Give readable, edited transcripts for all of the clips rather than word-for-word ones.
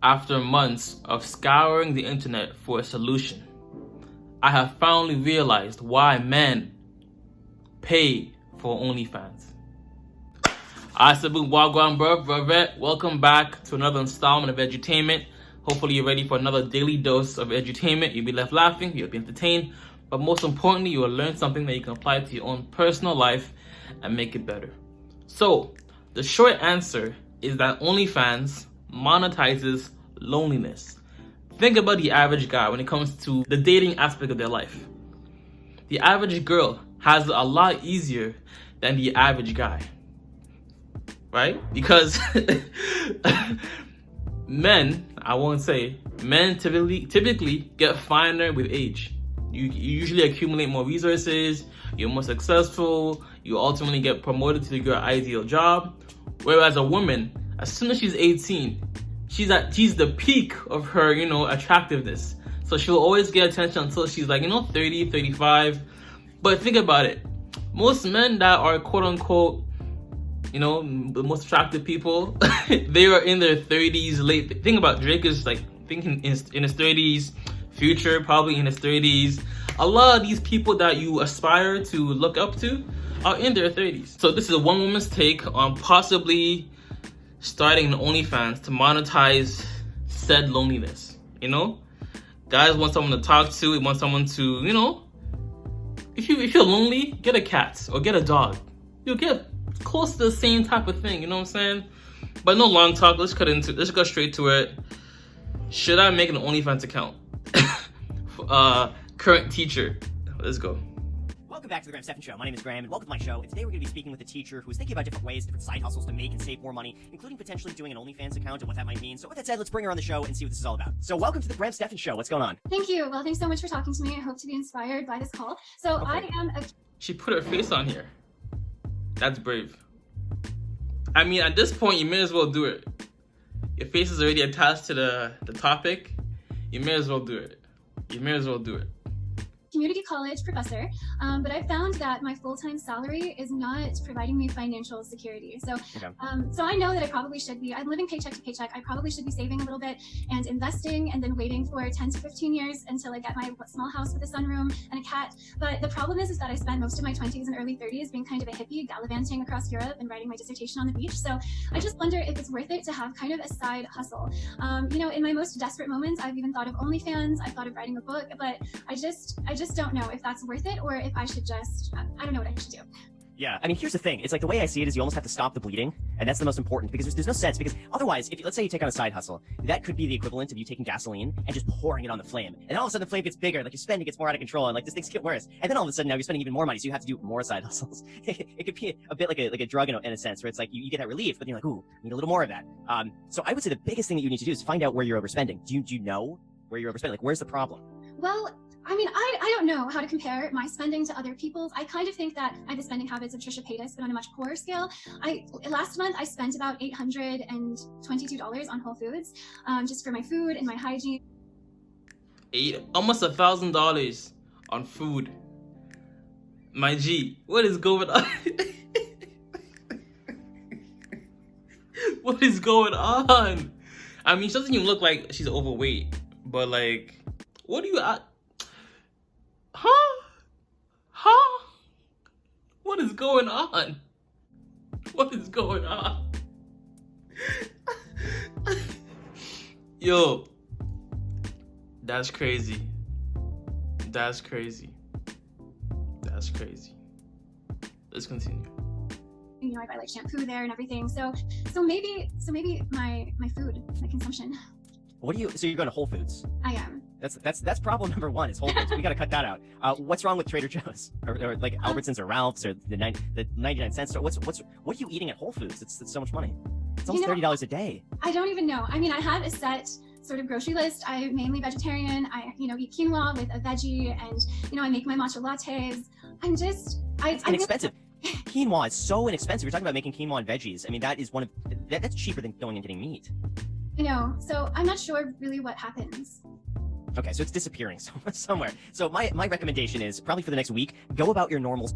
After months of scouring the internet for a solution, I have finally realized why men pay for OnlyFans. Simping Wagwan bro, welcome back to another installment of edutainment. Hopefully you're ready for another daily dose of edutainment. You'll be left laughing, you'll be entertained, but most importantly, you will learn something that you can apply to your own personal life and make it better. So, the short answer is that OnlyFans monetizes loneliness. Think about the average guy when it comes to the dating aspect of their life. The average girl has it a lot easier than the average guy, right? Because men typically get finer with age. You usually accumulate more resources, you're more successful, you ultimately get promoted to your ideal job. Whereas a woman, as soon as she's 18, she's the peak of her, attractiveness. So she'll always get attention until she's 30, 35. But think about it. Most men that are quote unquote, the most attractive people, they are in their 30s, late. Think about Drake is thinking in his 30s, Future probably in his 30s. A lot of these people that you aspire to look up to are in their 30s. So this is a one woman's take on possibly starting an OnlyFans to monetize said loneliness. Guys want someone to talk to, want someone to, if you're lonely, get a cat or get a dog. You'll get close to the same type of thing, you know what I'm saying? But no long talk, let's go straight to it. Should I make an OnlyFans account? Current teacher, let's go. Welcome back to the Graham Stephan Show. My name is Graham, and welcome to my show. And today we're going to be speaking with a teacher who's thinking about different ways, different side hustles to make and save more money, including potentially doing an OnlyFans account and what that might mean. So with that said, let's bring her on the show and see what this is all about. So welcome to the Graham Stephan Show. What's going on? Thank you. Well, thanks so much for talking to me. I hope to be inspired by this call. So okay. I am a... She put her face on here. That's brave. I mean, at this point, you may as well do it. Your face is already attached to the topic. You may as well do it. Community college professor, but I found that my full-time salary is not providing me financial security. So, so I know that I probably should be. I'm living paycheck to paycheck. I probably should be saving a little bit and investing, and then waiting for 10 to 15 years until I get my small house with a sunroom and a cat. But the problem is that I spent most of my 20s and early 30s being kind of a hippie, gallivanting across Europe and writing my dissertation on the beach. So I just wonder if it's worth it to have kind of a side hustle. In my most desperate moments, I've even thought of OnlyFans. I've thought of writing a book, but I just don't know if that's worth it, or if I should just, I don't know what I should do. Yeah, I mean, here's the thing. It's like the way I see it is you almost have to stop the bleeding, and that's the most important, because there's no sense, because otherwise, if let's say you take on a side hustle, that could be the equivalent of you taking gasoline and just pouring it on the flame. And all of a sudden the flame gets bigger, your spending gets more out of control, and this things get worse. And then all of a sudden now you're spending even more money, so you have to do more side hustles. It could be a bit like a drug in a sense, where it's like you get that relief, but then you're like, ooh, I need a little more of that. So I would say the biggest thing that you need to do is find out where you're overspending. Do you know where you're overspending? Where's the problem? Well, I mean, I don't know how to compare my spending to other people's. I kind of think that I have the spending habits of Trisha Paytas, but on a much poorer scale. Last month, I spent about $822 on Whole Foods, just for my food and my hygiene. Almost $1,000 on food. My G, what is going on? What is going on? I mean, she doesn't even look like she's overweight, but what do you... Huh? What is going on? Yo, that's crazy. Let's continue. I buy shampoo there and everything. So maybe my food, my consumption. So you're going to Whole Foods? I am. That's problem number one is Whole Foods. We got to cut that out. What's wrong with Trader Joe's or Albertsons or Ralph's or the 99 cent store? What are you eating at Whole Foods? It's so much money. It's almost $30 a day. I don't even know. I mean, I have a set sort of grocery list. I'm mainly vegetarian. I eat quinoa with a veggie, and I make my matcha lattes. It's inexpensive. Quinoa is so inexpensive. You're talking about making quinoa and veggies. I mean, that's cheaper than going and getting meat. I know. So I'm not sure really what happens. Okay, so it's disappearing somewhere. So my recommendation is probably for the next week, go about your normals.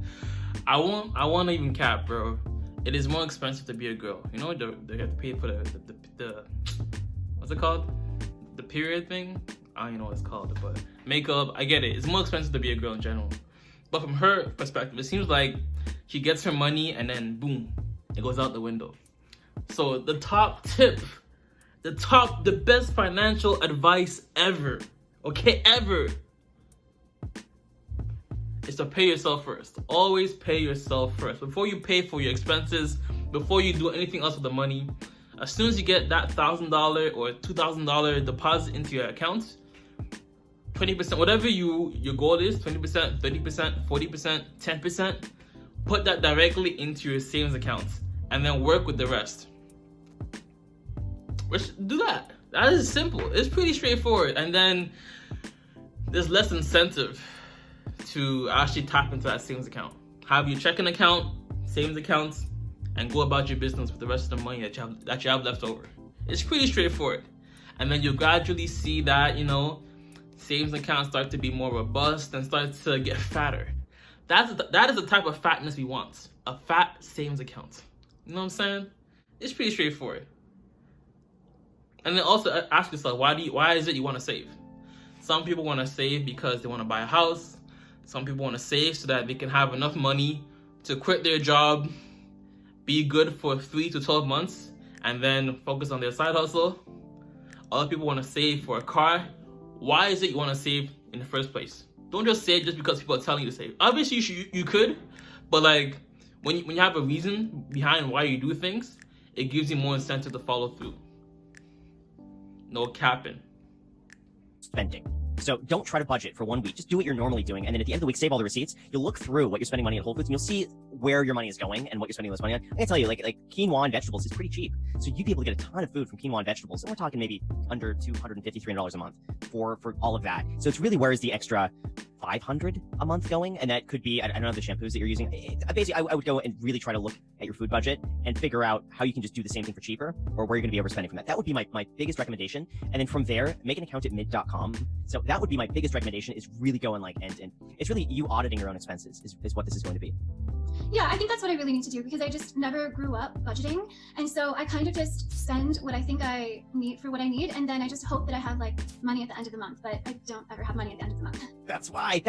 I won't even cap, bro. It is more expensive to be a girl. They have to pay for the what's it called? period thing. I don't even know what it's called, but makeup, I get it. It's more expensive to be a girl in general. But from her perspective, it seems like she gets her money and then boom, it goes out the window. So the top tip, the best financial advice ever, okay, ever, is to pay yourself first. Always pay yourself first. Before you pay for your expenses, before you do anything else with the money, as soon as you get that $1,000 or $2,000 deposit into your account, 20%, whatever your goal is, 20%, 30%, 40%, 10%, put that directly into your savings accounts and then work with the rest. Do that. That is simple. It's pretty straightforward. And then there's less incentive to actually tap into that savings account. Have your checking account, savings accounts, and go about your business with the rest of the money that you have left over. It's pretty straightforward. And then you gradually see that, savings accounts start to be more robust and start to get fatter. That is the type of fatness we want. A fat savings account. You know what I'm saying? It's pretty straightforward. And then also ask yourself, why is it you want to save? Some people want to save because they want to buy a house. Some people want to save so that they can have enough money to quit their job, be good for 3 to 12 months, and then focus on their side hustle. Other people want to save for a car. Why is it you want to save in the first place? Don't just save just because people are telling you to save. Obviously, you could, but like when you have a reason behind why you do things, it gives you more incentive to follow through. No capping. Spending. So don't try to budget for 1 week. Just do what you're normally doing. And then at the end of the week, save all the receipts. You'll look through what you're spending money at Whole Foods and you'll see where your money is going and what you're spending less money on. I can tell you, like quinoa and vegetables is pretty cheap. So you'd be able to get a ton of food from quinoa and vegetables. And we're talking maybe under $250, $300 a month for all of that. So it's really, where is the extra $500 a month going? And that could be, I don't know, the shampoos that you're using. Basically, I would go and really try to look at your food budget and figure out how you can just do the same thing for cheaper, or where you're going to be overspending from that. That would be my biggest recommendation. And then from there, make an account at mid.com. So that would be my biggest recommendation, is really going and it's really you auditing your own expenses is what this is going to be. Yeah, I think that's what I really need to do, because I just never grew up budgeting. And so I kind of just spend what I think I need for what I need. And then I just hope that I have like money at the end of the month, but I don't ever have money at the end of the month. That's why.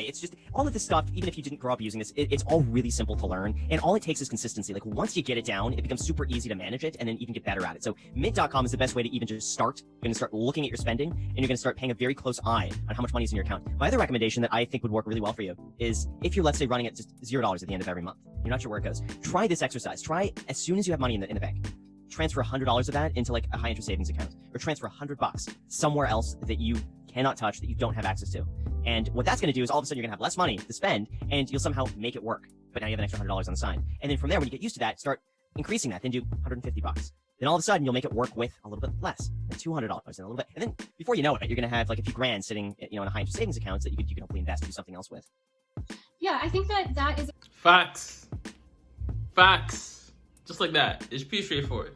It's just all of this stuff, even if you didn't grow up using this, it's all really simple to learn. And all it takes is consistency. Like once you get it down, it becomes super easy to manage it and then even get better at it. So mid.com is the best way to even just start. You're going to start looking at your spending and you're going to start paying a very close eye on how much money is in your account. My other recommendation that I think would work really well for you is if you're, let's say, running at just $0 at the end of every month, you're not sure where it goes. Try this exercise. Try, as soon as you have money in the bank, transfer $100 of that into like a high interest savings account, or transfer $100 somewhere else that you cannot touch, that you don't have access to. And what that's going to do is all of a sudden you're going to have less money to spend and you'll somehow make it work. But now you have an extra $100 on the side. And then from there, when you get used to that, start increasing that, then do $150. Then all of a sudden you'll make it work with a little bit less, and $200 and a little bit. And then before you know it, you're going to have like a few grand sitting, in a high interest savings account that you can hopefully invest and do something else with. Yeah, I think that is Facts. Just like that. It's pretty straightforward.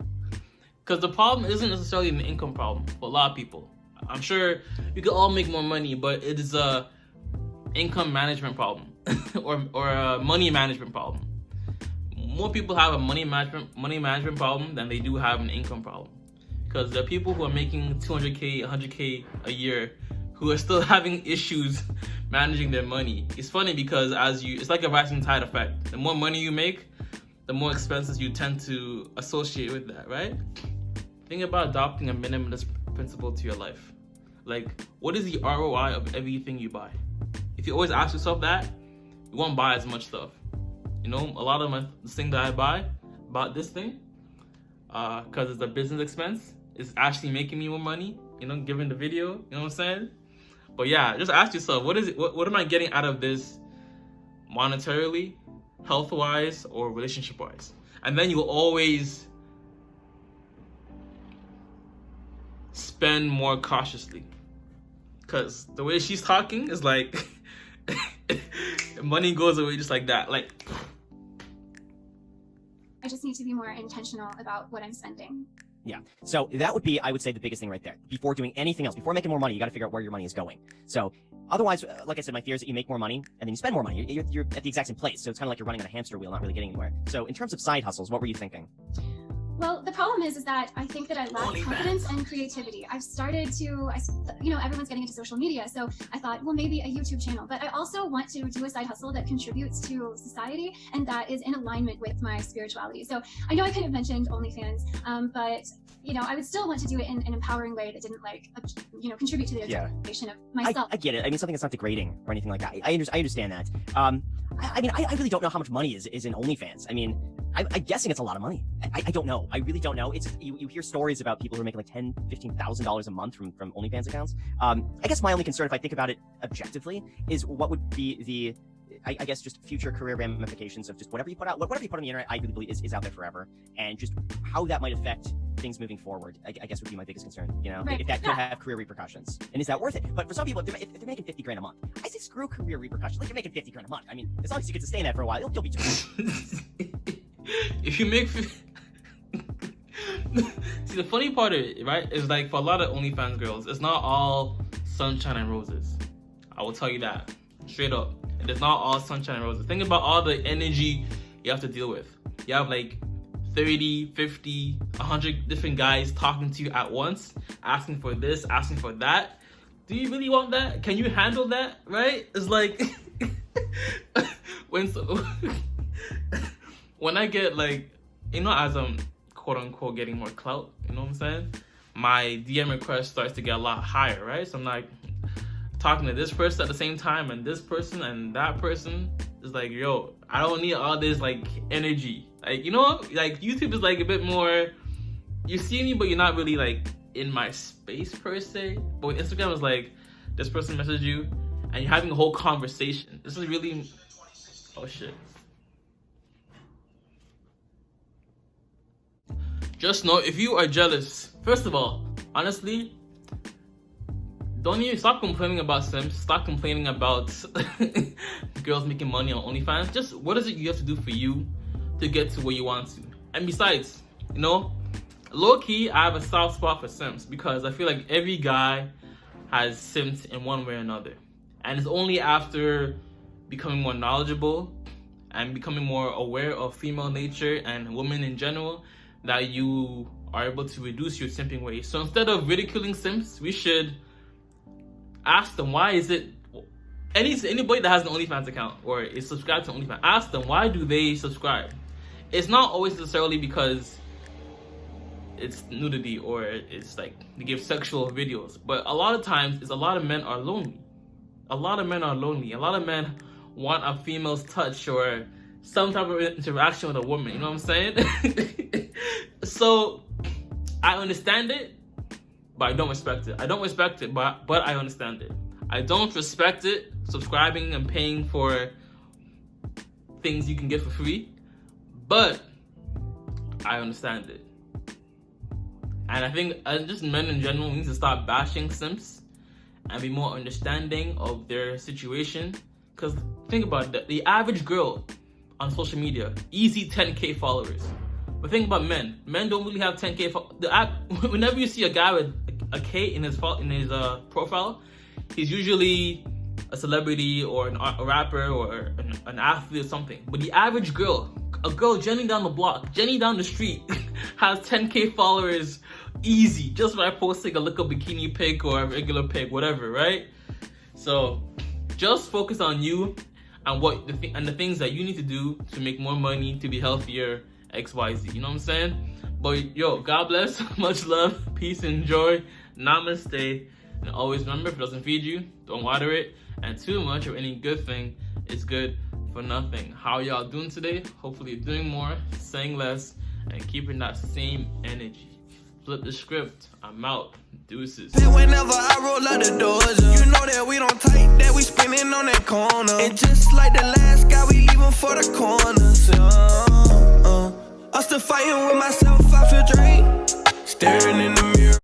Because the problem isn't necessarily an income problem for a lot of people. I'm sure you can all make more money, but it is a income management problem or a money management problem. More people have a money management problem than they do have an income problem. Because there are people who are making 200K, 100K a year who are still having issues managing their money. It's funny because it's like a rising tide effect. The more money you make, the more expenses you tend to associate with that, right? Think about adopting a minimalist principle to your life. Like, what is the ROI of everything you buy? If you always ask yourself that, you won't buy as much stuff. A lot of the things that I buy, about this thing, because it's a business expense, it's actually making me more money, given the video, you know what I'm saying? But yeah, just ask yourself, what am I getting out of this monetarily, health-wise, or relationship-wise? And then you will always spend more cautiously. Because the way she's talking is like, money goes away just like that. Like, I just need to be more intentional about what I'm spending. Yeah. So that would be, I would say, the biggest thing right there. Before doing anything else, before making more money, you got to figure out where your money is going. So otherwise, like I said, my fear is that you make more money and then you spend more money. You're at the exact same place. So it's kind of like you're running on a hamster wheel, not really getting anywhere. So in terms of side hustles, what were you thinking? Well, the problem is that I think that I lack confidence and creativity. I've started to, you know, everyone's getting into social media, so I thought, well, maybe a YouTube channel. But I also want to do a side hustle that contributes to society and that is in alignment with my spirituality. So I know I kind of mentioned OnlyFans, but you know, I would still want to do it in an empowering way that didn't like, you know, contribute to the education of myself. I get it. I mean, something that's not degrading or anything like that. I understand that. I mean, I really don't know how much money is in OnlyFans. I mean, I'm guessing it's a lot of money. I don't know. I really don't know. It's just, you hear stories about people who are making like $10,000-$15,000 a month from OnlyFans accounts. I guess my only concern, if I think about it objectively, is what would be the, I guess, just future career ramifications of just whatever you put out, whatever you put on the internet, I really believe is out there forever, and just how that might affect things moving forward, I guess would be my biggest concern, you know, Right. if that could have career repercussions. And is that worth it? But for some people, if they're making 50 grand a month, I say screw career repercussions. Like, you're making 50 grand a month. I mean, as long as you get to stay in that for a while, you'll be just if you make see, the funny part of it, right, is like for a lot of OnlyFans girls, it's not all sunshine and roses. I will tell you that straight up. It's not all sunshine and roses. Think about all the energy you have to deal with. You have like 30, 50, 100 different guys talking to you at once, asking for this, asking for that. Do you really want that? Can you handle that? Right? It's like when I get like, you know, as I'm quote unquote getting more clout, you know what I'm saying? My DM request starts to get a lot higher, right? So I'm like talking to this person at the same time, and this person and that person is like, yo, I don't need all this like energy. Like, you know, like YouTube is like a bit more, you see me, but you're not really like in my space per se. But with Instagram, is like, this person messaged you and you're having a whole conversation. This is really, oh shit. Just know, if you are jealous, first of all, honestly, don't even stop complaining about Simps. Stop complaining about girls making money on OnlyFans. Just what is it you have to do for you to get to where you want to? And besides, you know, low key, I have a soft spot for Simps because I feel like every guy has simped in one way or another. And it's only after becoming more knowledgeable and becoming more aware of female nature and women in general that you are able to reduce your simping ways. So instead of ridiculing Simps, we should ask them, why is it, anybody that has an OnlyFans account or is subscribed to OnlyFans, ask them, why do they subscribe? It's not always necessarily because it's nudity or it's like they give sexual videos, but a lot of times it's a lot of men are lonely. A lot of men are lonely. A lot of men want a female's touch or some type of interaction with a woman, you know what I'm saying? So I understand it, but I don't respect it. I don't respect it, but I understand it. I don't respect it, subscribing and paying for things you can get for free, but I understand it. And I think just men in general need to stop bashing Simps and be more understanding of their situation. Because think about that, the average girl on social media, easy 10K followers. But think about men. Men don't really have 10K. Whenever you see a guy with a K in his profile, he's usually a celebrity or a rapper or an athlete or something. But the average girl, a girl Jenny down the block, Jenny down the street, has 10K followers easy just by posting a little bikini pic or a regular pic, whatever, right? So just focus on you and the things that you need to do to make more money, to be healthier, XYZ, you know what I'm saying? But yo, God bless, much love, peace and joy, namaste, and always remember, if it doesn't feed you, don't water it, and too much of any good thing is good for nothing. How y'all doing today? Hopefully you're doing more, saying less, and keeping that same energy. Flip the script. I'm out. Deuces. Whenever I roll out the doors, you know that we don't tight, that we spinning on that corner. And just like the last guy, we leaving for the corners. I'm still fighting with myself, I feel drained.